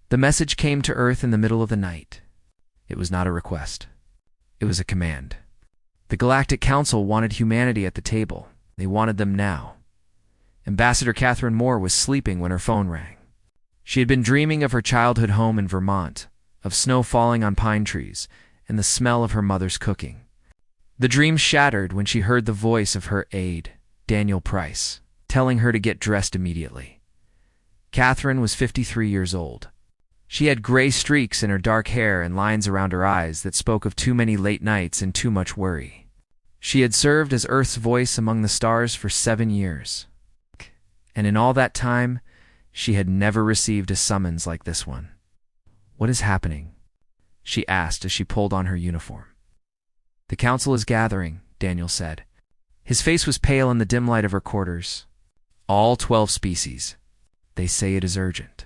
The message came to Earth in the middle of the night. It was not a request. It was a command. The Galactic Council wanted humanity at the table. They wanted them now. Ambassador Catherine Moore was sleeping when her phone rang. She had been dreaming of her childhood home in Vermont, of snow falling on pine trees, and the smell of her mother's cooking. The dream shattered when she heard the voice of her aide, Daniel Price, telling her to get dressed immediately. Catherine was 53 years old. She had gray streaks in her dark hair and lines around her eyes that spoke of too many late nights and too much worry. She had served as Earth's voice among the stars for 7 years. And in all that time, she had never received a summons like this one. "What is happening?" she asked as she pulled on her uniform. "The council is gathering," Daniel said. His face was pale in the dim light of her quarters. "All 12 species. They say it is urgent."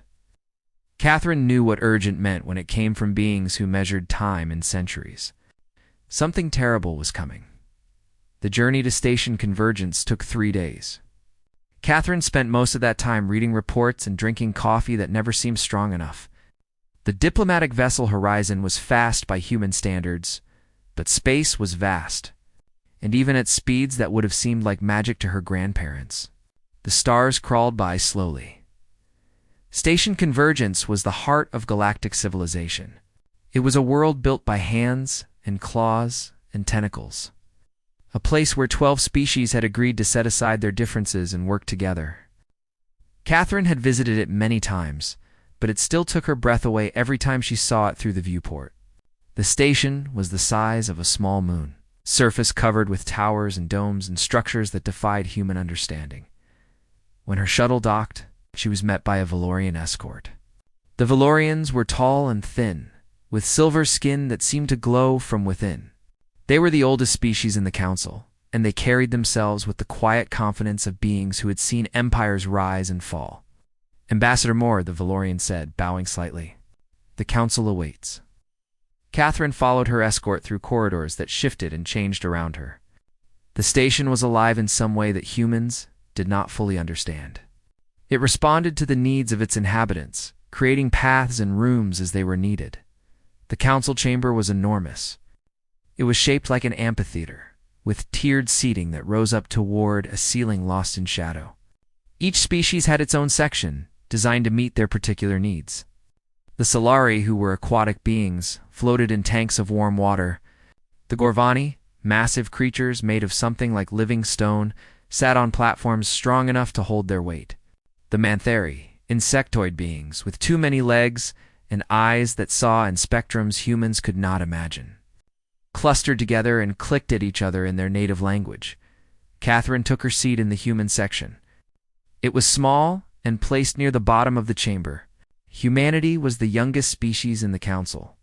Catherine knew what urgent meant when it came from beings who measured time in centuries. Something terrible was coming. The journey to Station Convergence took 3 days. Catherine spent most of that time reading reports and drinking coffee that never seemed strong enough. The diplomatic vessel horizon was fast by human standards, but space was vast, and even at speeds that would have seemed like magic to her grandparents. The stars crawled by slowly. Station Convergence was the heart of galactic civilization. It was a world built by hands and claws and tentacles. A place where 12 species had agreed to set aside their differences and work together. Catherine had visited it many times, but it still took her breath away every time she saw it through the viewport. The station was the size of a small moon, surface covered with towers and domes and structures that defied human understanding. When her shuttle docked, she was met by a Valorian escort. The Valorians were tall and thin, with silver skin that seemed to glow from within. They were the oldest species in the council, and they carried themselves with the quiet confidence of beings who had seen empires rise and fall. "Ambassador Moore," the Valorian said, bowing slightly. "The council awaits." Catherine followed her escort through corridors that shifted and changed around her. The station was alive in some way that humans did not fully understand. It responded to the needs of its inhabitants, creating paths and rooms as they were needed. The council chamber was enormous. It was shaped like an amphitheater, with tiered seating that rose up toward a ceiling lost in shadow. Each species had its own section, designed to meet their particular needs. The Solari, who were aquatic beings, floated in tanks of warm water. The Gorvani, massive creatures made of something like living stone, sat on platforms strong enough to hold their weight. The Mantheri, insectoid beings with too many legs and eyes that saw in spectrums humans could not imagine, clustered together and clicked at each other in their native language. Catherine took her seat in the human section. It was small and placed near the bottom of the chamber. Humanity was the youngest species in the council.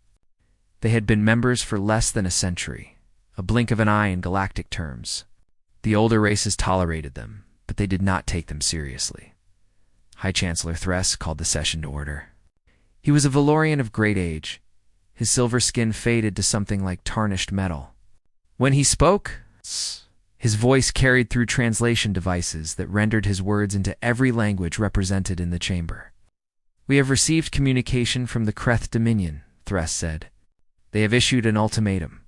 They had been members for less than a century, a blink of an eye in galactic terms. The older races tolerated them, but they did not take them seriously. High Chancellor Thress called the session to order. He was a Valorian of great age. His silver skin faded to something like tarnished metal. When he spoke, his voice carried through translation devices that rendered his words into every language represented in the chamber. "We have received communication from the Kreth Dominion," Thress said. "They have issued an ultimatum."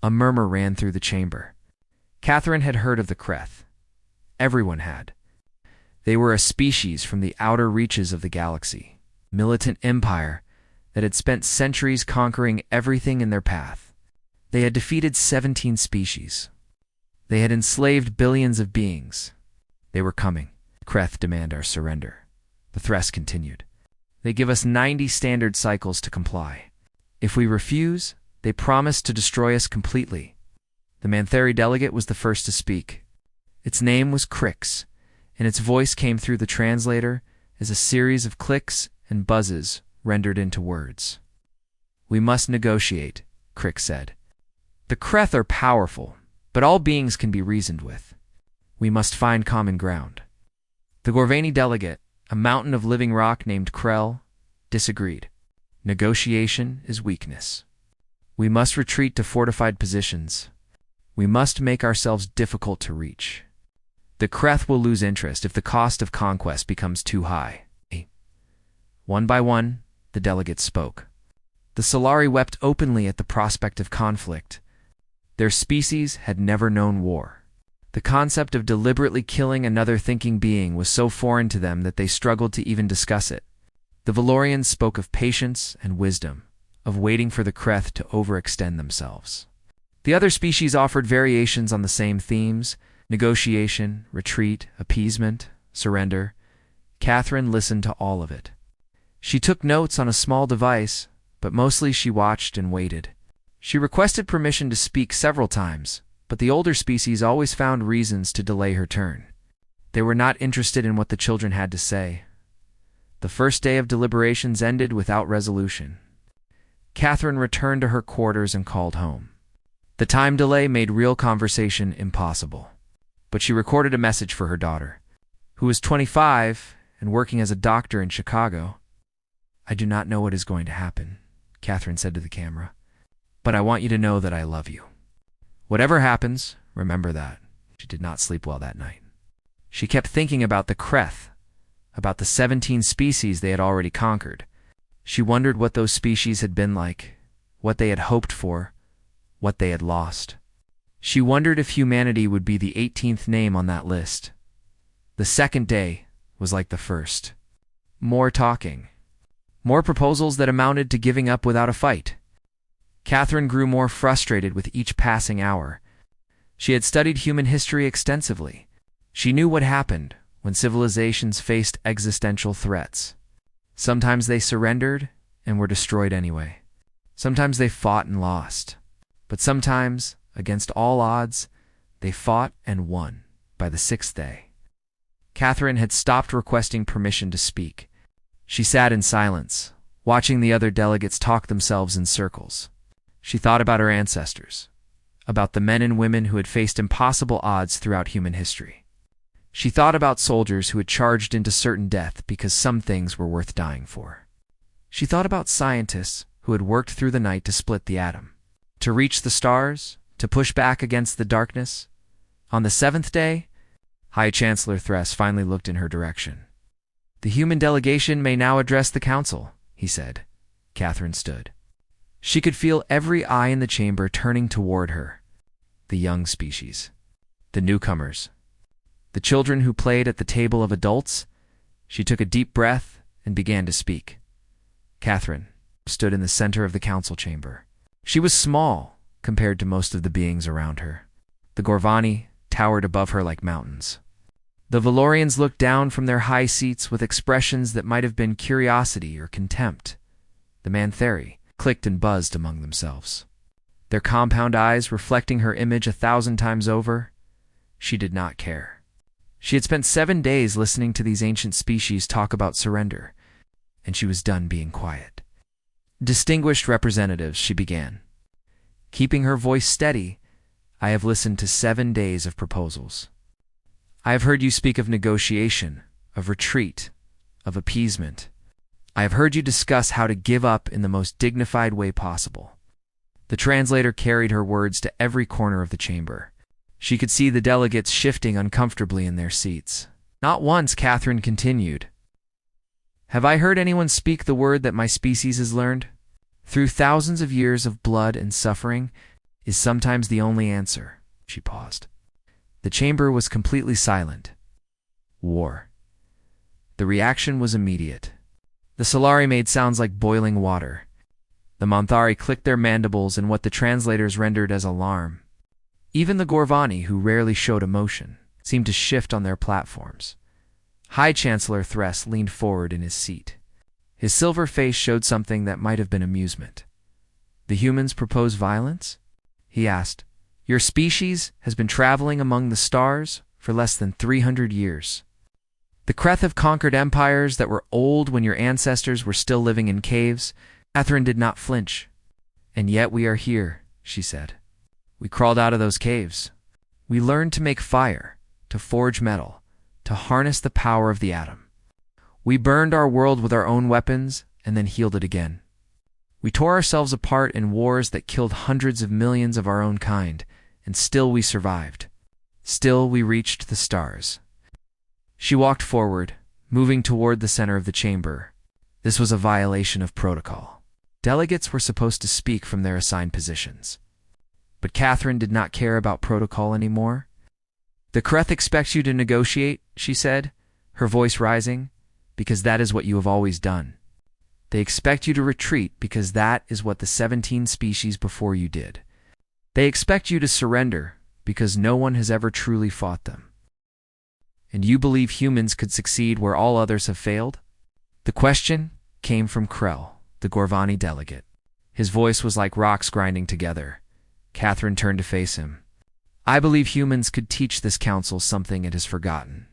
A murmur ran through the chamber. Catherine had heard of the Kreth. Everyone had. They were a species from the outer reaches of the galaxy, militant empire that had spent centuries conquering everything in their path. They had defeated 17 species. They had enslaved billions of beings. They were coming. Kreth demand our surrender. The Thress continued. They give us 90 standard cycles to comply. If we refuse, they promise to destroy us completely. The Mantheri delegate was the first to speak. Its name was Crix, and its voice came through the translator as a series of clicks and buzzes rendered into words. "We must negotiate," Crix said. "The Kreth are powerful, but all beings can be reasoned with. We must find common ground." The Gorvani delegate, a mountain of living rock named Krell, disagreed. "Negotiation is weakness. We must retreat to fortified positions. We must make ourselves difficult to reach. The Kreth will lose interest if the cost of conquest becomes too high." One by one, the delegates spoke. The Solari wept openly at the prospect of conflict. Their species had never known war. The concept of deliberately killing another thinking being was so foreign to them that they struggled to even discuss it. The Valorians spoke of patience and wisdom, of waiting for the Kreth to overextend themselves. The other species offered variations on the same themes: negotiation, retreat, appeasement, surrender. Catherine listened to all of it. She took notes on a small device, but mostly she watched and waited. She requested permission to speak several times, but the older species always found reasons to delay her turn. They were not interested in what the children had to say. The first day of deliberations ended without resolution. Catherine returned to her quarters and called home. The time delay made real conversation impossible, but she recorded a message for her daughter, who was 25 and working as a doctor in Chicago. "I do not know what is going to happen," Catherine said to the camera, "but I want you to know that I love you. Whatever happens, remember that." She did not sleep well that night. She kept thinking about the Kreth, about the 17 species they had already conquered. She wondered what those species had been like, what they had hoped for, what they had lost. She wondered if humanity would be the 18th name on that list. The second day was like the first. More talking. More proposals that amounted to giving up without a fight. Catherine grew more frustrated with each passing hour. She had studied human history extensively. She knew what happened when civilizations faced existential threats. Sometimes they surrendered and were destroyed anyway. Sometimes they fought and lost. But sometimes, against all odds, they fought and won by the 6th day. Catherine had stopped requesting permission to speak. She sat in silence, watching the other delegates talk themselves in circles. She thought about her ancestors, about the men and women who had faced impossible odds throughout human history. She thought about soldiers who had charged into certain death because some things were worth dying for. She thought about scientists who had worked through the night to split the atom, to reach the stars, to push back against the darkness. On the 7th day, High Chancellor Thress finally looked in her direction. "The human delegation may now address the council," he said. Catherine stood. She could feel every eye in the chamber turning toward her. The young species, the newcomers, the children who played at the table of adults. She took a deep breath and began to speak. Catherine stood in the center of the council chamber. She was small compared to most of the beings around her. The Gorvani towered above her like mountains. The Valorians looked down from their high seats with expressions that might have been curiosity or contempt. The Mantheri clicked and buzzed among themselves, their compound eyes reflecting her image 1,000 times over. She did not care. She had spent 7 days listening to these ancient species talk about surrender, and she was done being quiet. "Distinguished representatives," she began. Keeping her voice steady, "I have listened to 7 days of proposals. I have heard you speak of negotiation, of retreat, of appeasement. I have heard you discuss how to give up in the most dignified way possible." The translator carried her words to every corner of the chamber. She could see the delegates shifting uncomfortably in their seats. Not once, Catherine continued, "Have I heard anyone speak the word that my species has learned? Through thousands of years of blood and suffering is sometimes the only answer." She paused. The chamber was completely silent. War. The reaction was immediate. The Solari made sounds like boiling water. The Manthari clicked their mandibles in what the translators rendered as alarm. Even the Gorvani, who rarely showed emotion, seemed to shift on their platforms. High Chancellor Thress leaned forward in his seat. His silver face showed something that might have been amusement. "The humans propose violence?" he asked. "Your species has been traveling among the stars for less than 300 years. The Kreth have conquered empires that were old when your ancestors were still living in caves." Catherine did not flinch. "And yet we are here," she said. "We crawled out of those caves. We learned to make fire, to forge metal, to harness the power of the atom. We burned our world with our own weapons and then healed it again. We tore ourselves apart in wars that killed hundreds of millions of our own kind, and still we survived. Still we reached the stars." She walked forward, moving toward the center of the chamber. This was a violation of protocol. Delegates were supposed to speak from their assigned positions. But Catherine did not care about protocol anymore. "The Kreth expects you to negotiate," she said, her voice rising, "because that is what you have always done. They expect you to retreat because that is what the 17 species before you did. They expect you to surrender because no one has ever truly fought them. And you believe humans could succeed where all others have failed?" The question came from Krell, the Gorvani delegate. His voice was like rocks grinding together. Catherine turned to face him. "I believe humans could teach this council something it has forgotten.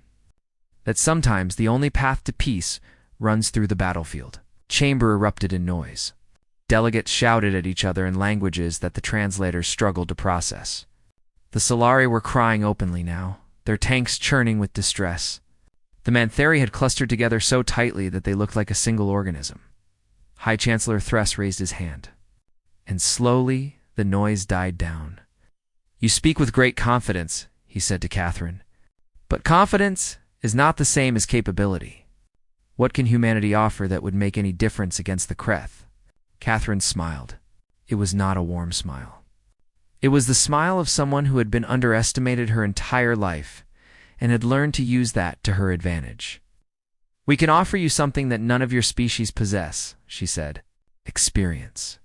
That sometimes the only path to peace runs through the battlefield." Chamber erupted in noise. Delegates shouted at each other in languages that the translators struggled to process. The Solari were crying openly now, their tanks churning with distress. The Mantheri had clustered together so tightly that they looked like a single organism. High Chancellor Thress raised his hand. And slowly, the noise died down. "You speak with great confidence," he said to Catherine. "But confidence is not the same as capability. What can humanity offer that would make any difference against the Kreth?" Catherine smiled. It was not a warm smile. It was the smile of someone who had been underestimated her entire life and had learned to use that to her advantage. "We can offer you something that none of your species possess," she said. "Experience.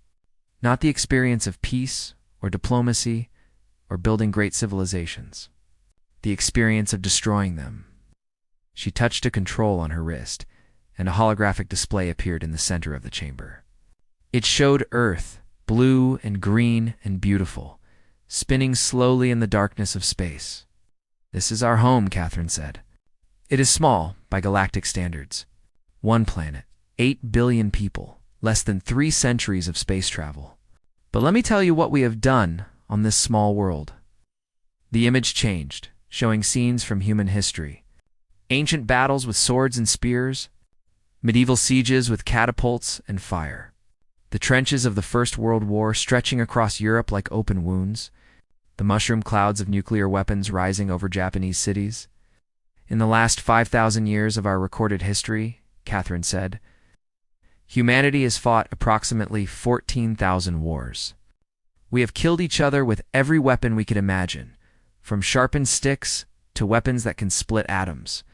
Not the experience of peace or diplomacy or building great civilizations. The experience of destroying them." She touched a control on her wrist, and a holographic display appeared in the center of the chamber. It showed Earth, blue and green and beautiful, spinning slowly in the darkness of space. "This is our home," Catherine said. "It is small by galactic standards. 1 planet, 8 billion people, less than 3 centuries of space travel. But let me tell you what we have done on this small world." The image changed, showing scenes from human history. Ancient battles with swords and spears, medieval sieges with catapults and fire. The trenches of the First World War stretching across Europe like open wounds. The mushroom clouds of nuclear weapons rising over Japanese cities. "In the last 5,000 years of our recorded history," Catherine said, "humanity has fought approximately 14,000 wars. We have killed each other with every weapon we could imagine, from sharpened sticks to weapons that can split atoms.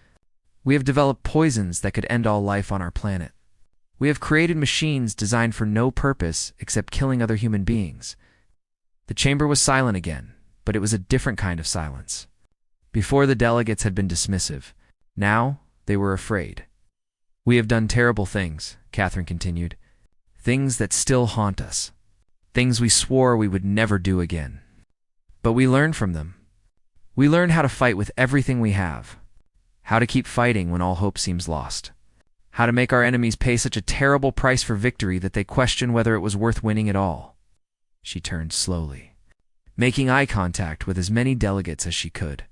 We have developed poisons that could end all life on our planet. We have created machines designed for no purpose except killing other human beings." The chamber was silent again, but it was a different kind of silence. Before, the delegates had been dismissive. Now they were afraid. "We have done terrible things," Catherine continued. "Things that still haunt us. Things we swore we would never do again. But we learned from them. We learned how to fight with everything we have. How to keep fighting when all hope seems lost. How to make our enemies pay such a terrible price for victory that they question whether it was worth winning at all." She turned slowly, making eye contact with as many delegates as she could.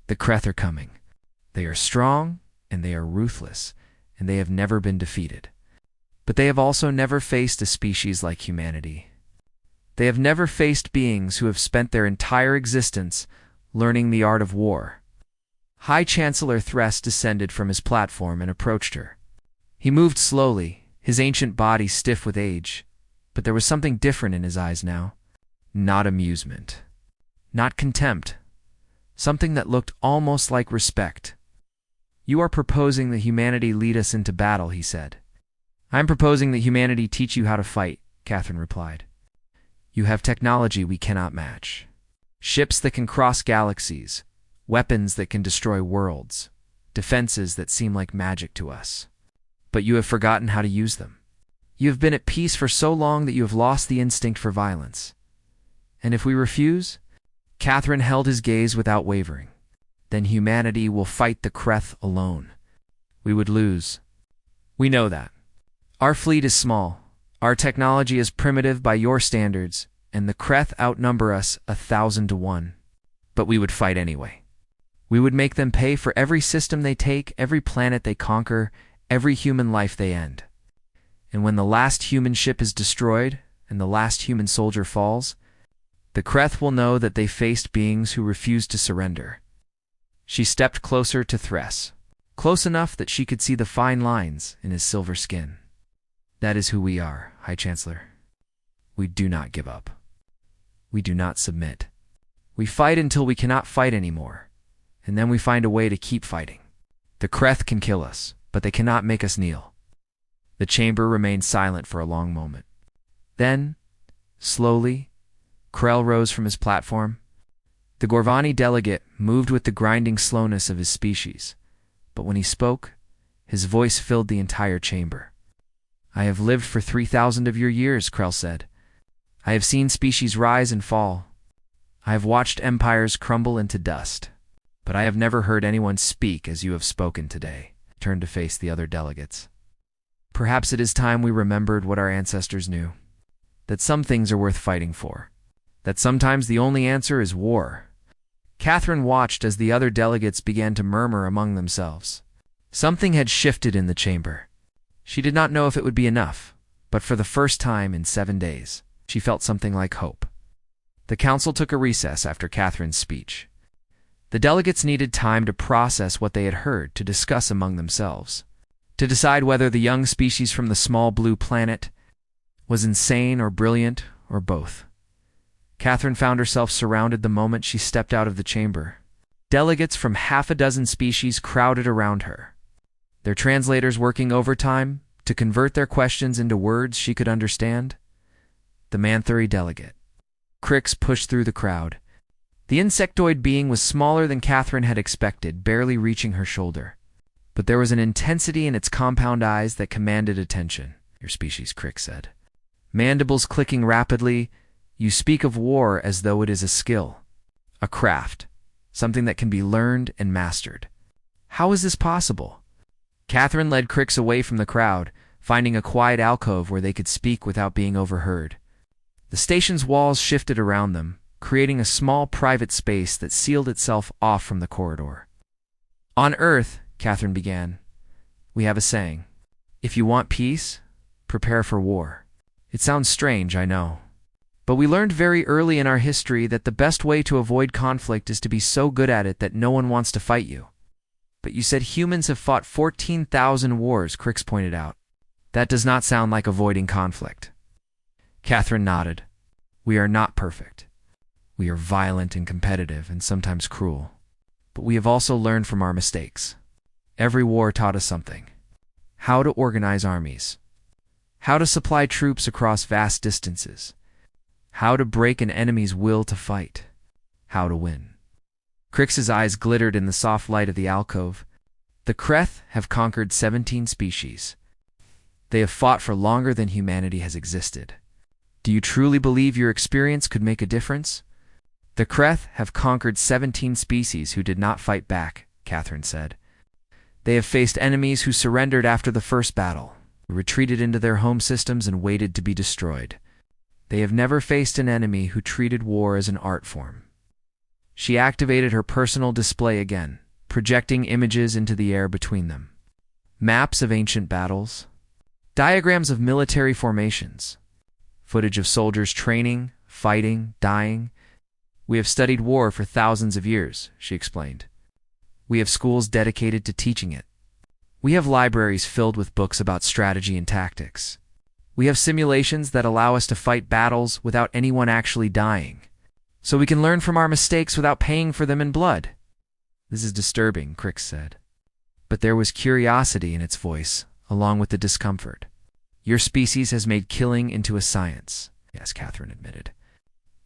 "The Kreth are coming. They are strong, and they are ruthless, and they have never been defeated. But they have also never faced a species like humanity. They have never faced beings who have spent their entire existence learning the art of war." High Chancellor Thress descended from his platform and approached her. He moved slowly, his ancient body stiff with age, but there was something different in his eyes now. Not amusement. Not contempt. Something that looked almost like respect. "You are proposing that humanity lead us into battle," he said. "I'm proposing that humanity teach you how to fight," Catherine replied. "You have technology we cannot match. Ships that can cross galaxies, weapons that can destroy worlds, defenses that seem like magic to us. But you have forgotten how to use them. You have been at peace for so long that you have lost the instinct for violence. And if we refuse," Catherine held his gaze without wavering, "then humanity will fight the Kreth alone. We would lose. We know that. Our fleet is small, our technology is primitive by your standards, and the Kreth outnumber us 1,000 to 1. But we would fight anyway. We would make them pay for every system they take, every planet they conquer, every human life they end. And when the last human ship is destroyed and the last human soldier falls, the Kreth will know that they faced beings who refused to surrender." She stepped closer to Thress. close enough that she could see the fine lines in his silver skin. That is who we are, High Chancellor. We do not give up. We do not submit. We fight until we cannot fight anymore, and then we find a way to keep fighting. The Kreth can kill us, but they cannot make us kneel. The chamber remained silent for a long moment. Then, slowly, Krell rose from his platform. The Gorvani delegate moved with the grinding slowness of his species, but when he spoke, his voice filled the entire chamber. I have lived for 3,000 of your years, Krell said. I have seen species rise and fall. I have watched empires crumble into dust. But I have never heard anyone speak as you have spoken today. He turned to face the other delegates. Perhaps it is time we remembered what our ancestors knew. That some things are worth fighting for. That sometimes the only answer is war. Catherine watched as the other delegates began to murmur among themselves. Something had shifted in the chamber. She did not know if it would be enough, but for the first time in 7 days, she felt something like hope. The council took a recess after Catherine's speech. The delegates needed time to process what they had heard, to discuss among themselves, to decide whether the young species from the small blue planet was insane or brilliant or both. Catherine found herself surrounded the moment she stepped out of the chamber. Delegates from half a dozen species crowded around her, their translators working overtime to convert their questions into words she could understand. The Manthuri delegate. Crix pushed through the crowd. The insectoid being was smaller than Catherine had expected, barely reaching her shoulder. But there was an intensity in its compound eyes that commanded attention. Your species, Crix said. Mandibles clicking rapidly, you speak of war as though it is a skill, a craft, something that can be learned and mastered. How is this possible? Catherine led Crix away from the crowd, finding a quiet alcove where they could speak without being overheard. The station's walls shifted around them, creating a small private space that sealed itself off from the corridor. On Earth, Catherine began, we have a saying. If you want peace, prepare for war. It sounds strange, I know. But we learned very early in our history that the best way to avoid conflict is to be so good at it that no one wants to fight you. But you said humans have fought 14,000 wars, Crix pointed out. That does not sound like avoiding conflict. Catherine nodded. We are not perfect. We are violent and competitive and sometimes cruel. But we have also learned from our mistakes. Every war taught us something. How to organize armies. How to supply troops across vast distances. How to break an enemy's will to fight. How to win. Crix's eyes glittered in the soft light of the alcove. The Kreth have conquered 17 species. They have fought for longer than humanity has existed. Do you truly believe your experience could make a difference? The Kreth have conquered 17 species who did not fight back, Catherine said. They have faced enemies who surrendered after the first battle, retreated into their home systems and waited to be destroyed. They have never faced an enemy who treated war as an art form. She activated her personal display again, projecting images into the air between them. Maps of ancient battles, diagrams of military formations, footage of soldiers training, fighting, dying. We have studied war for thousands of years, she explained. We have schools dedicated to teaching it. We have libraries filled with books about strategy and tactics. We have simulations that allow us to fight battles without anyone actually dying, so we can learn from our mistakes without paying for them in blood. This is disturbing, Crix said. But there was curiosity in its voice, along with the discomfort. Your species has made killing into a science, yes, Catherine admitted.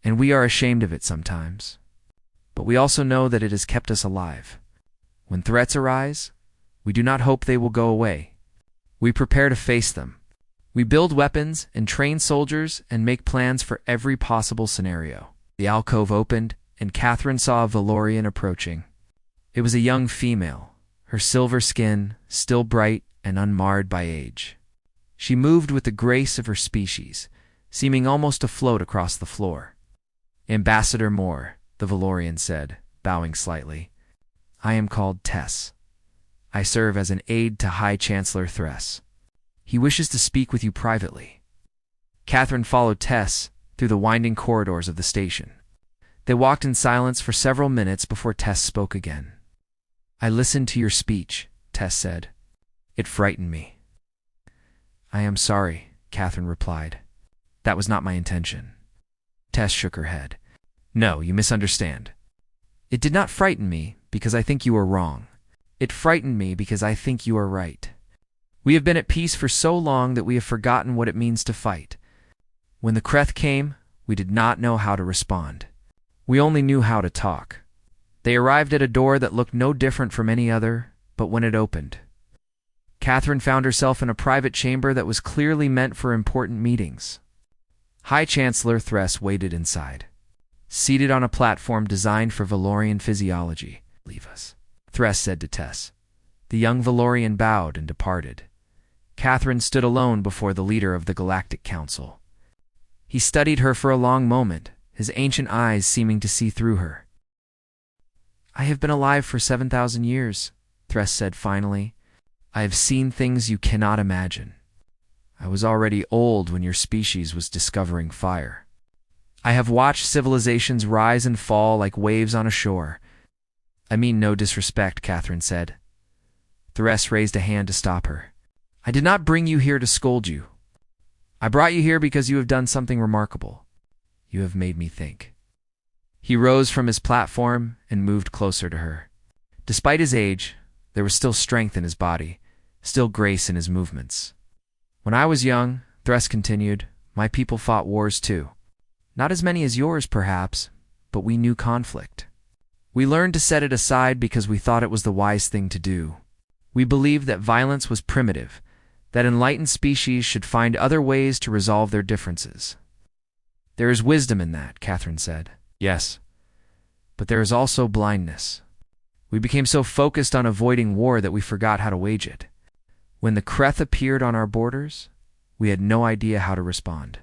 And we are ashamed of it sometimes. But we also know that it has kept us alive. When threats arise, we do not hope they will go away. We prepare to face them. We build weapons and train soldiers and make plans for every possible scenario. The alcove opened, and Catherine saw a Valorian approaching. It was a young female, her silver skin still bright and unmarred by age. She moved with the grace of her species, seeming almost to float across the floor. Ambassador Moore, the Valorian said, bowing slightly. I am called Tess. I serve as an aide to High Chancellor Thress. He wishes to speak with you privately. Catherine followed Tess through the winding corridors of the station. They walked in silence for several minutes before Tess spoke again. I listened to your speech, Tess said. It frightened me. I am sorry, Catherine replied. That was not my intention. Tess shook her head. No, you misunderstand. It did not frighten me because I think you are wrong. It frightened me because I think you are right. We have been at peace for so long that we have forgotten what it means to fight. When the Kreth came, we did not know how to respond. We only knew how to talk. They arrived at a door that looked no different from any other, but when it opened, Catherine found herself in a private chamber that was clearly meant for important meetings. High Chancellor Thress waited inside, seated on a platform designed for Valorian physiology. Leave us, Thress said to Tess. The young Valorian bowed and departed. Catherine stood alone before the leader of the Galactic Council. He studied her for a long moment, his ancient eyes seeming to see through her. I have been alive for 7,000 years, Thress said finally. I have seen things you cannot imagine. I was already old when your species was discovering fire. I have watched civilizations rise and fall like waves on a shore. I mean no disrespect, Catherine said. Thress raised a hand to stop her. I did not bring you here to scold you. I brought you here because you have done something remarkable. You have made me think. He rose from his platform and moved closer to her. Despite his age, there was still strength in his body, still grace in his movements. When I was young, Thress continued, my people fought wars too. Not as many as yours, perhaps, but we knew conflict. We learned to set it aside because we thought it was the wise thing to do. We believed that violence was primitive, that enlightened species should find other ways to resolve their differences. There is wisdom in that, Catherine said. Yes, but there is also blindness. We became so focused on avoiding war that we forgot how to wage it. When the Kreth appeared on our borders, we had no idea how to respond.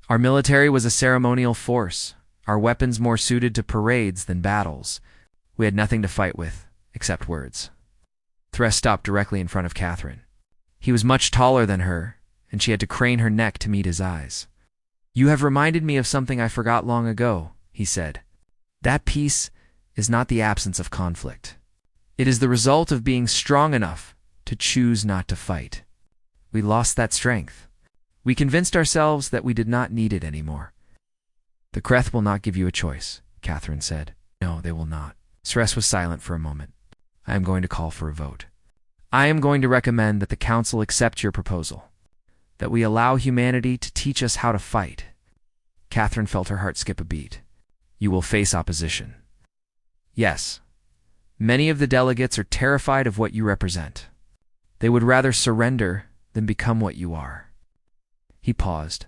Our military was a ceremonial force, our weapons more suited to parades than battles. We had nothing to fight with, except words. Thress stopped directly in front of Catherine. He was much taller than her, and she had to crane her neck to meet his eyes. You have reminded me of something I forgot long ago, he said. That peace is not the absence of conflict. It is the result of being strong enough to choose not to fight. We lost that strength. We convinced ourselves that we did not need it anymore. The Kreth will not give you a choice, Catherine said. No, they will not. Thress was silent for a moment. I am going to call for a vote. I am going to recommend that the Council accept your proposal, that we allow humanity to teach us how to fight. Catherine felt her heart skip a beat. You will face opposition. Yes. Many of the delegates are terrified of what you represent. They would rather surrender than become what you are. He paused.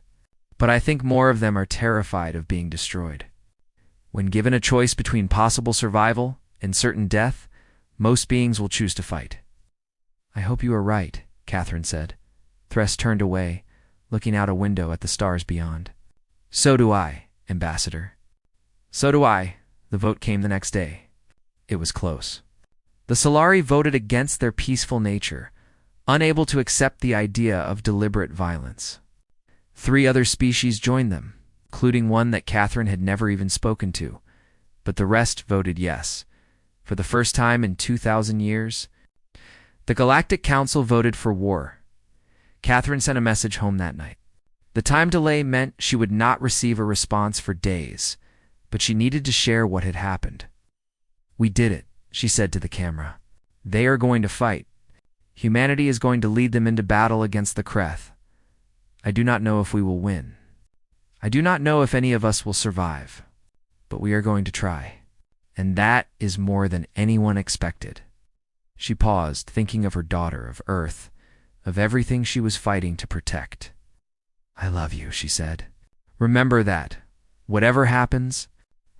But I think more of them are terrified of being destroyed. When given a choice between possible survival and certain death, most beings will choose to fight. I hope you are right, Catherine said. Thress turned away, looking out a window at the stars beyond. So do I, Ambassador. So do I. The vote came the next day. It was close. The Solari voted against their peaceful nature, unable to accept the idea of deliberate violence. 3 other species joined them, including one that Catherine had never even spoken to, but the rest voted yes. For the first time in 2,000 years, the Galactic Council voted for war. Catherine sent a message home that night. The time delay meant she would not receive a response for days, but she needed to share what had happened. We did it, she said to the camera. They are going to fight. Humanity is going to lead them into battle against the Kreth. I do not know if we will win. I do not know if any of us will survive, but we are going to try. And that is more than anyone expected. She paused, thinking of her daughter, of Earth, of everything she was fighting to protect. I love you, she said. Remember that. Whatever happens,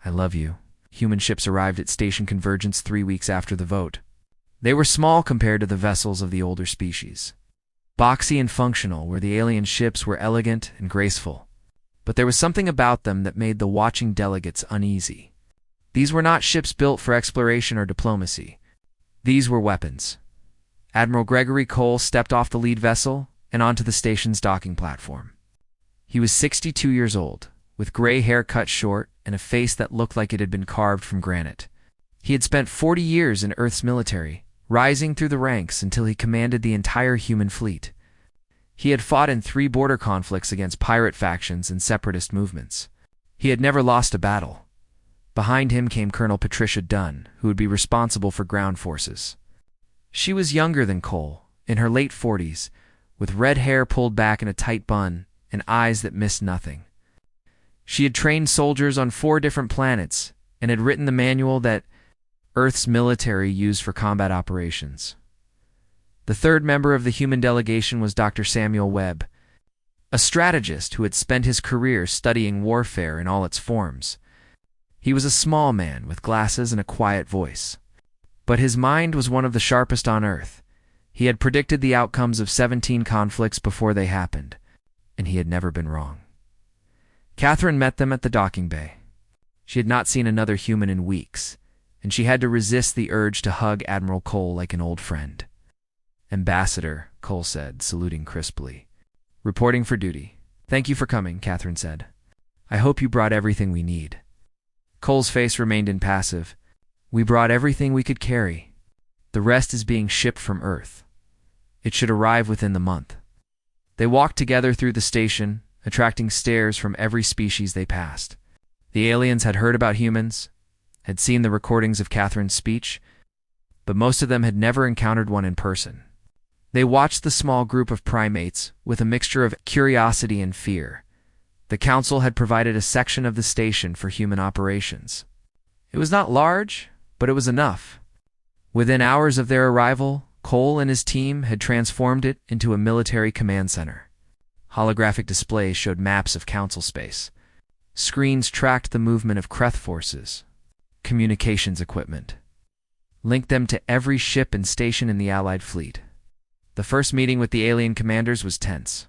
I love you. Human ships arrived at Station Convergence 3 weeks after the vote. They were small compared to the vessels of the older species. Boxy and functional, where the alien ships were elegant and graceful. But there was something about them that made the watching delegates uneasy. These were not ships built for exploration or diplomacy. These were weapons. Admiral Gregory Cole stepped off the lead vessel and onto the station's docking platform. He was 62 years old, with gray hair cut short and a face that looked like it had been carved from granite. He had spent 40 years in Earth's military, rising through the ranks until he commanded the entire human fleet. He had fought in 3 border conflicts against pirate factions and separatist movements. He had never lost a battle. Behind him came Colonel Patricia Dunn, who would be responsible for ground forces. She was younger than Cole, in her late 40s, with red hair pulled back in a tight bun and eyes that missed nothing. She had trained soldiers on 4 different planets and had written the manual that Earth's military used for combat operations. The third member of the human delegation was Dr. Samuel Webb, a strategist who had spent his career studying warfare in all its forms. He was a small man with glasses and a quiet voice, but his mind was one of the sharpest on Earth. He had predicted the outcomes of 17 conflicts before they happened, and he had never been wrong. Catherine met them at the docking bay. She had not seen another human in weeks, and she had to resist the urge to hug Admiral Cole like an old friend. "Ambassador," Cole said, saluting crisply. "Reporting for duty." "Thank you for coming," Catherine said. "I hope you brought everything we need." Cole's face remained impassive. "We brought everything we could carry. The rest is being shipped from Earth. It should arrive within the month." They walked together through the station, attracting stares from every species they passed. The aliens had heard about humans, had seen the recordings of Catherine's speech, but most of them had never encountered one in person. They watched the small group of primates with a mixture of curiosity and fear. The council had provided a section of the station for human operations. It was not large, but it was enough. Within hours of their arrival, Cole and his team had transformed it into a military command center. Holographic displays showed maps of council space. Screens tracked the movement of Kreth forces, communications equipment, linked them to every ship and station in the Allied fleet. The first meeting with the alien commanders was tense.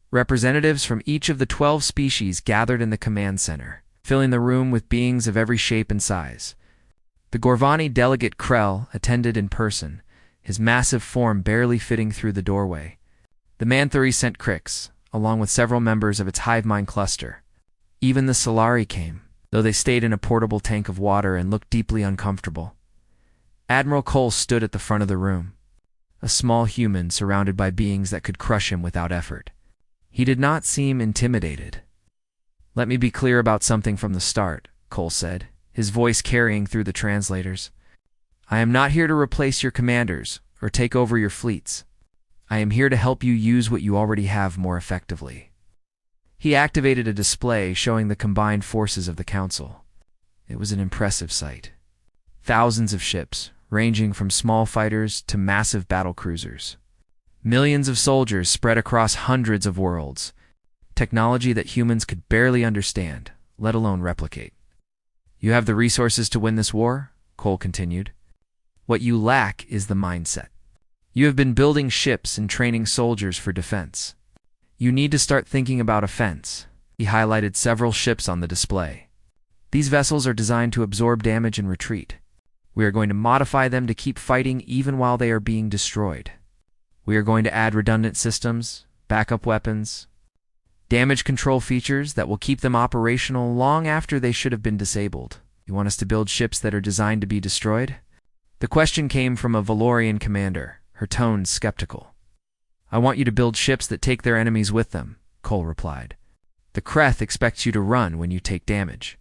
Representatives from each of the 12 species gathered in the command center, filling the room with beings of every shape and size. The Gorvani delegate Krell attended in person, his massive form barely fitting through the doorway. The Manthuri sent Crix, along with several members of its hive mind cluster. Even the Solari came, though they stayed in a portable tank of water and looked deeply uncomfortable. Admiral Cole stood at the front of the room, a small human surrounded by beings that could crush him without effort. He did not seem intimidated. "Let me be clear about something from the start," Cole said, his voice carrying through the translators. "I am not here to replace your commanders or take over your fleets. I am here to help you use what you already have more effectively." He activated a display showing the combined forces of the council. It was an impressive sight. Thousands of ships, ranging from small fighters to massive battle cruisers. Millions of soldiers spread across hundreds of worlds. Technology that humans could barely understand, let alone replicate. "You have the resources to win this war," Cole continued. "What you lack is the mindset. You have been building ships and training soldiers for defense. You need to start thinking about offense." He highlighted several ships on the display. "These vessels are designed to absorb damage and retreat. We are going to modify them to keep fighting even while they are being destroyed. We are going to add redundant systems, backup weapons, damage control features that will keep them operational long after they should have been disabled. You want us to build ships that are designed to be destroyed?" The question came from a Valorian commander, her tone skeptical. "I want you to build ships that take their enemies with them," Cole replied. "The Kreth expects you to run when you take damage.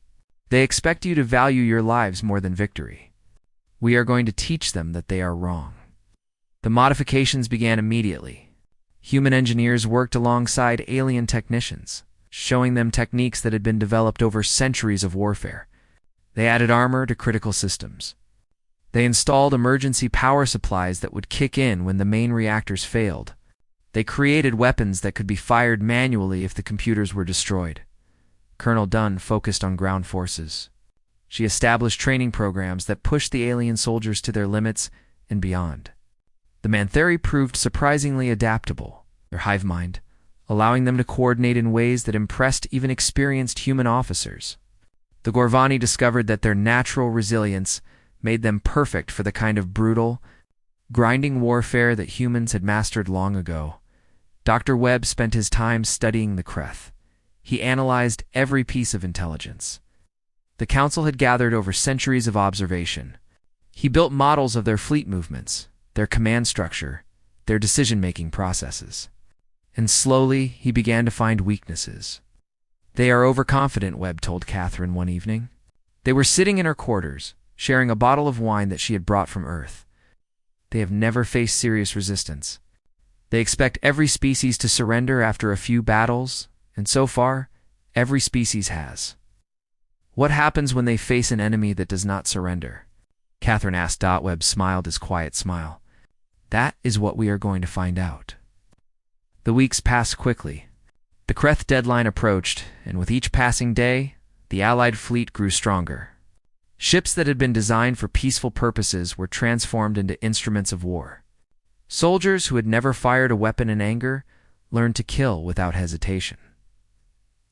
They expect you to value your lives more than victory. We are going to teach them that they are wrong." The modifications began immediately. Human engineers worked alongside alien technicians, showing them techniques that had been developed over centuries of warfare. They added armor to critical systems. They installed emergency power supplies that would kick in when the main reactors failed. They created weapons that could be fired manually if the computers were destroyed. Colonel Dunn focused on ground forces. She established training programs that pushed the alien soldiers to their limits and beyond. The Manthuri proved surprisingly adaptable, their hive mind, allowing them to coordinate in ways that impressed even experienced human officers. The Gorvani discovered that their natural resilience made them perfect for the kind of brutal, grinding warfare that humans had mastered long ago. Dr. Webb spent his time studying the Kreth. He analyzed every piece of intelligence. The council had gathered over centuries of observation. He built models of their fleet movements, their command structure, their decision-making processes. And slowly, he began to find weaknesses. "They are overconfident," Webb told Catherine one evening. They were sitting in her quarters, sharing a bottle of wine that she had brought from Earth. "They have never faced serious resistance. They expect every species to surrender after a few battles, and so far, every species has." "What happens when they face an enemy that does not surrender?" Catherine asked. Webb smiled his quiet smile. "That is what we are going to find out." The weeks passed quickly. The Kreth deadline approached, and with each passing day, the Allied fleet grew stronger. Ships that had been designed for peaceful purposes were transformed into instruments of war. Soldiers who had never fired a weapon in anger learned to kill without hesitation.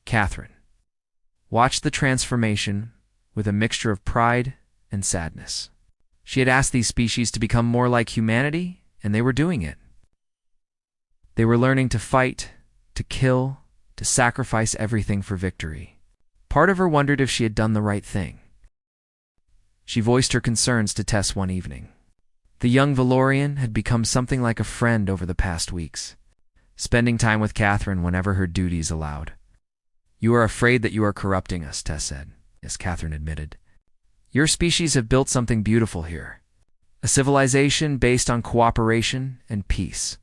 Catherine watched the transformation with a mixture of pride and sadness. She had asked these species to become more like humanity, and they were doing it. They were learning to fight, to kill, to sacrifice everything for victory. Part of her wondered if she had done the right thing. She voiced her concerns to Tess one evening. The young Valorian had become something like a friend over the past weeks, spending time with Catherine whenever her duties allowed. "You are afraid that you are corrupting us," Tess said, as Catherine admitted. "Your species have built something beautiful here, a civilization based on cooperation and peace.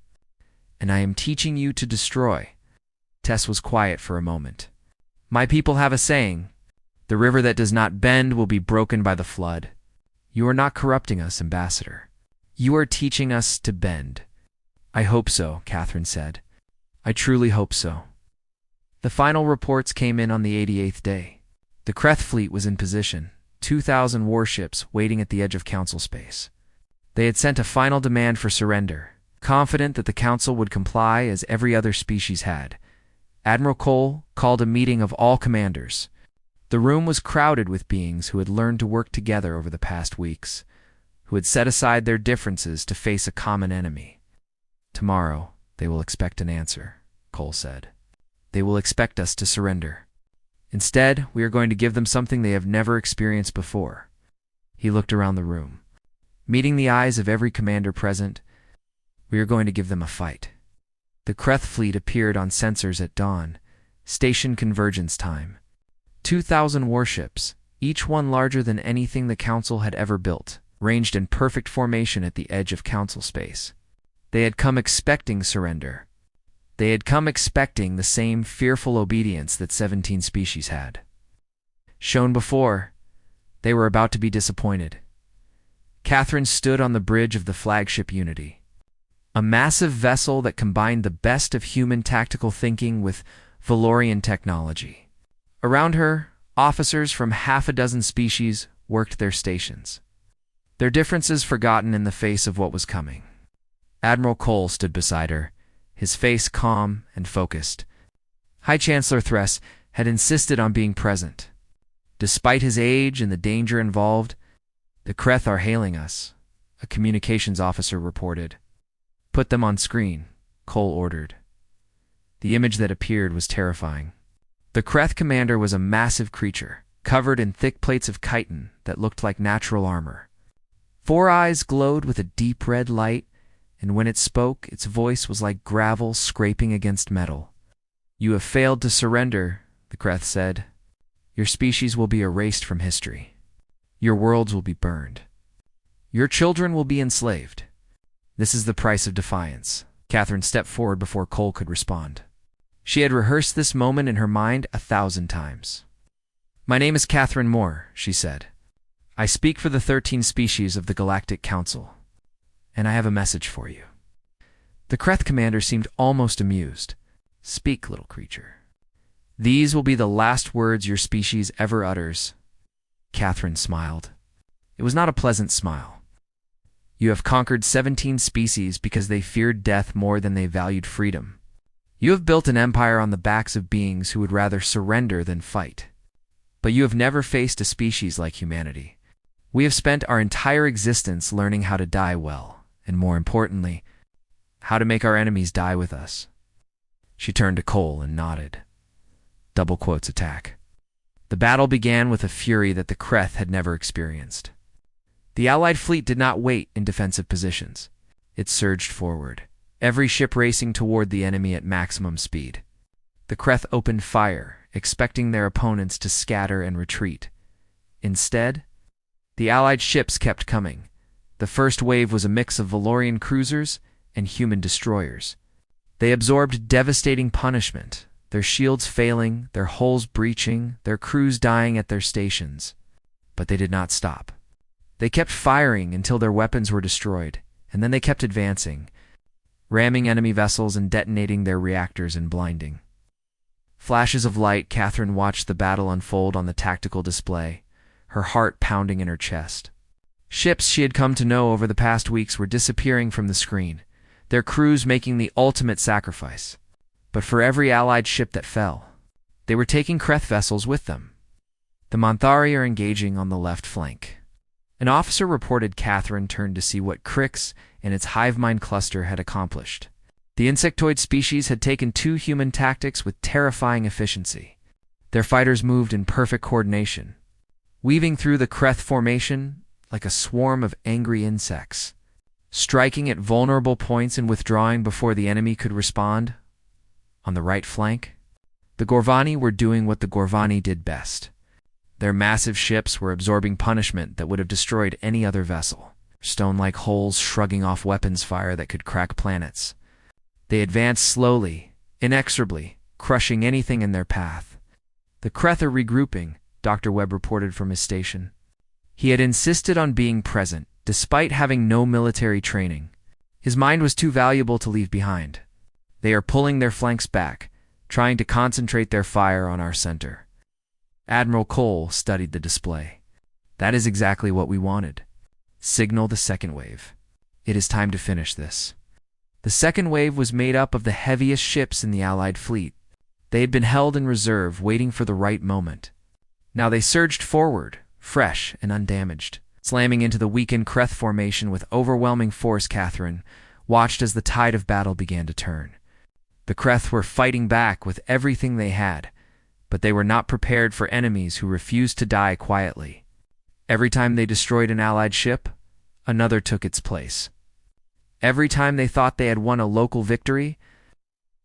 And I am teaching you to destroy." Tess was quiet for a moment. "My people have a saying, 'The river that does not bend will be broken by the flood.' You are not corrupting us, Ambassador. You are teaching us to bend." "I hope so," Catherine said. "I truly hope so." The final reports came in on the 88th day. The Kreth fleet was in position, 2,000 warships waiting at the edge of Council space. They had sent a final demand for surrender, confident that the Council would comply as every other species had. Admiral Cole called a meeting of all commanders. The room was crowded with beings who had learned to work together over the past weeks, who had set aside their differences to face a common enemy. "Tomorrow, they will expect an answer," Cole said. "They will expect us to surrender. Instead, we are going to give them something they have never experienced before." He looked around the room. Meeting the eyes of every commander present, "We are going to give them a fight." The Kreth fleet appeared on sensors at dawn, station convergence time. 2,000 warships, each one larger than anything the Council had ever built, ranged in perfect formation at the edge of Council space. They had come expecting surrender. They had come expecting the same fearful obedience that 17 species had. Shown before, they were about to be disappointed. Catherine stood on the bridge of the flagship Unity, a massive vessel that combined the best of human tactical thinking with Valorian technology. Around her, officers from half a dozen species worked their stations, their differences forgotten in the face of what was coming. Admiral Cole stood beside her, his face calm and focused. High Chancellor Thress had insisted on being present. "Despite his age and the danger involved, the Kreth are hailing us," a communications officer reported. "Put them on screen," Cole ordered. The image that appeared was terrifying. The Kreth commander was a massive creature, covered in thick plates of chitin that looked like natural armor. 4 eyes glowed with a deep red light, and when it spoke, its voice was like gravel scraping against metal. "You have failed to surrender," the Kreth said. "Your species will be erased from history. Your worlds will be burned. Your children will be enslaved. This is the price of defiance." Catherine stepped forward before Cole could respond. She had rehearsed this moment in her mind 1,000 times. "My name is Catherine Moore," she said. "I speak for the 13 species of the Galactic Council, and I have a message for you." The Kreth commander seemed almost amused. "Speak, little creature. These will be the last words your species ever utters." Catherine smiled. It was not a pleasant smile. "You have conquered 17 species because they feared death more than they valued freedom. You have built an empire on the backs of beings who would rather surrender than fight. But you have never faced a species like humanity. We have spent our entire existence learning how to die well, and more importantly, how to make our enemies die with us." She turned to Cole and nodded. Double quotes attack. The battle began with a fury that the Kreth had never experienced. The Allied fleet did not wait in defensive positions. It surged forward, every ship racing toward the enemy at maximum speed. The Kreth opened fire, expecting their opponents to scatter and retreat. Instead, the Allied ships kept coming. The first wave was a mix of Valorian cruisers and human destroyers. They absorbed devastating punishment, their shields failing, their hulls breaching, their crews dying at their stations. But they did not stop. They kept firing until their weapons were destroyed, and then they kept advancing, ramming enemy vessels and detonating their reactors and blinding. Flashes of light, Catherine watched the battle unfold on the tactical display, her heart pounding in her chest. Ships she had come to know over the past weeks were disappearing from the screen, their crews making the ultimate sacrifice. But for every Allied ship that fell, they were taking Kreth vessels with them. The Monthari are engaging on the left flank. An officer reported. Catherine turned to see what Crix and its hive mind cluster had accomplished. The insectoid species had taken 2 human tactics with terrifying efficiency. Their fighters moved in perfect coordination, weaving through the Kreth formation like a swarm of angry insects, striking at vulnerable points and withdrawing before the enemy could respond. On the right flank, the Gorvani were doing what the Gorvani did best. Their massive ships were absorbing punishment that would have destroyed any other vessel, stone-like hulls shrugging off weapons fire that could crack planets. They advanced slowly, inexorably, crushing anything in their path. The Kreth are regrouping, Dr. Webb reported from his station. He had insisted on being present, despite having no military training. His mind was too valuable to leave behind. They are pulling their flanks back, trying to concentrate their fire on our center. Admiral Cole studied the display. That is exactly what we wanted. Signal the second wave. It is time to finish this. The second wave was made up of the heaviest ships in the Allied fleet. They had been held in reserve, waiting for the right moment. Now they surged forward, fresh and undamaged, slamming into the weakened Kreth formation with overwhelming force. Catherine watched as the tide of battle began to turn. The Kreth were fighting back with everything they had, but they were not prepared for enemies who refused to die quietly. Every time they destroyed an Allied ship, another took its place. Every time they thought they had won a local victory,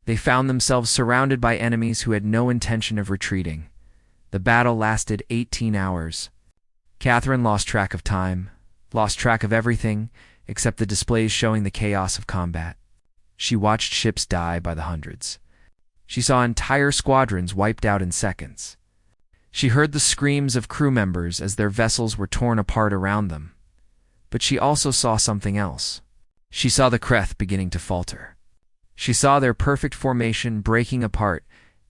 they found themselves surrounded by enemies who had no intention of retreating. The battle lasted 18 hours. Catherine lost track of time, lost track of everything except the displays showing the chaos of combat. She watched ships die by the hundreds. She saw entire squadrons wiped out in seconds. She heard the screams of crew members as their vessels were torn apart around them. But she also saw something else. She saw the Kreth beginning to falter. She saw their perfect formation breaking apart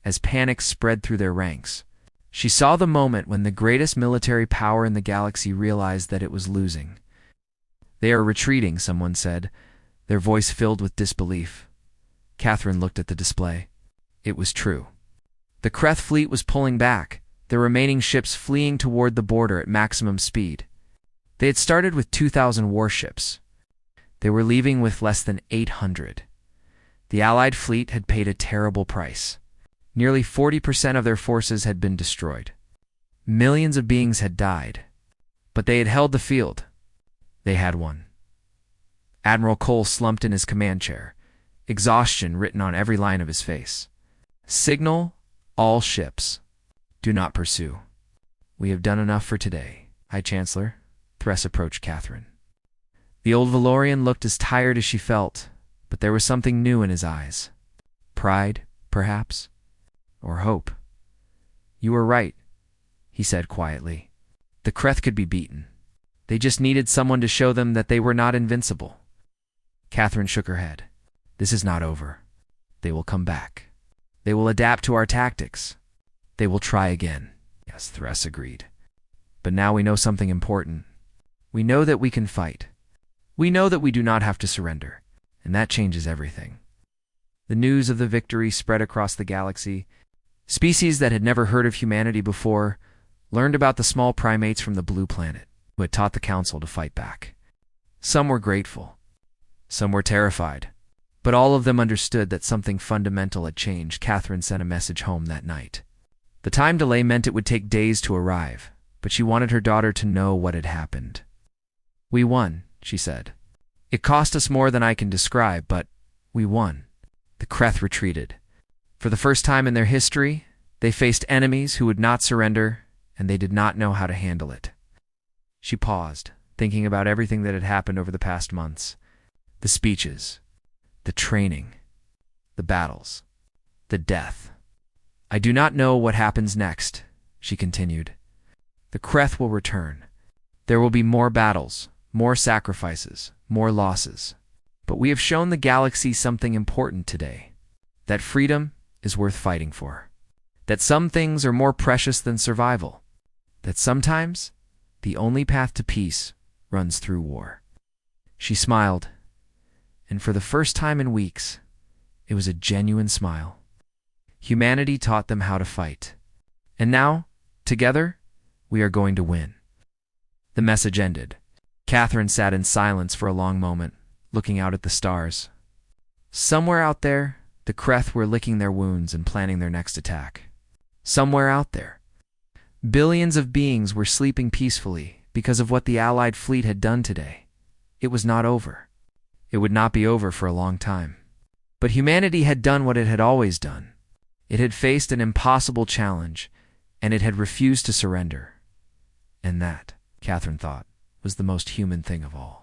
as panic spread through their ranks. She saw the moment when the greatest military power in the galaxy realized that it was losing. "They are retreating," someone said, their voice filled with disbelief. Catherine looked at the display. It was true. The Kreth fleet was pulling back, the remaining ships fleeing toward the border at maximum speed. They had started with 2,000 warships. They were leaving with less than 800. The Allied fleet had paid a terrible price. Nearly 40% of their forces had been destroyed. Millions of beings had died. But they had held the field. They had won. Admiral Cole slumped in his command chair, exhaustion written on every line of his face. "Signal all ships. Do not pursue. We have done enough for today, High Chancellor." Thress approached Catherine. The old Valorian looked as tired as she felt, but there was something new in his eyes. Pride, perhaps? Or hope? "You were right," he said quietly. "The Kreth could be beaten. They just needed someone to show them that they were not invincible." Catherine shook her head. "This is not over. They will come back. They will adapt to our tactics. They will try again." "Yes," Thress agreed. "But now we know something important. We know that we can fight. We know that we do not have to surrender, and that changes everything." The news of the victory spread across the galaxy. Species that had never heard of humanity before learned about the small primates from the blue planet who had taught the Council to fight back. Some were grateful. Some were terrified. But all of them understood that something fundamental had changed. Catherine sent a message home that night. The time delay meant it would take days to arrive, but she wanted her daughter to know what had happened. "We won," she said. It cost us more than I can describe, but we won. The Kreth retreated. For the first time in their history, they faced enemies who would not surrender, and they did not know how to handle it. She paused, thinking about everything that had happened over the past months. The speeches, the training, the battles, the death. I do not know what happens next, she continued. The Kreth will return. There will be more battles, more sacrifices, more losses. But we have shown the galaxy something important today. That freedom is worth fighting for. That some things are more precious than survival. That sometimes the only path to peace runs through war. She smiled, and for the first time in weeks, it was a genuine smile. Humanity taught them how to fight. And now, together, we are going to win. The message ended. Catherine sat in silence for a long moment, looking out at the stars. Somewhere out there, the Kreth were licking their wounds and planning their next attack. Somewhere out there, billions of beings were sleeping peacefully because of what the Allied fleet had done today. It was not over. It would not be over for a long time. But humanity had done what it had always done. It had faced an impossible challenge, and it had refused to surrender. And that, Catherine thought, was the most human thing of all.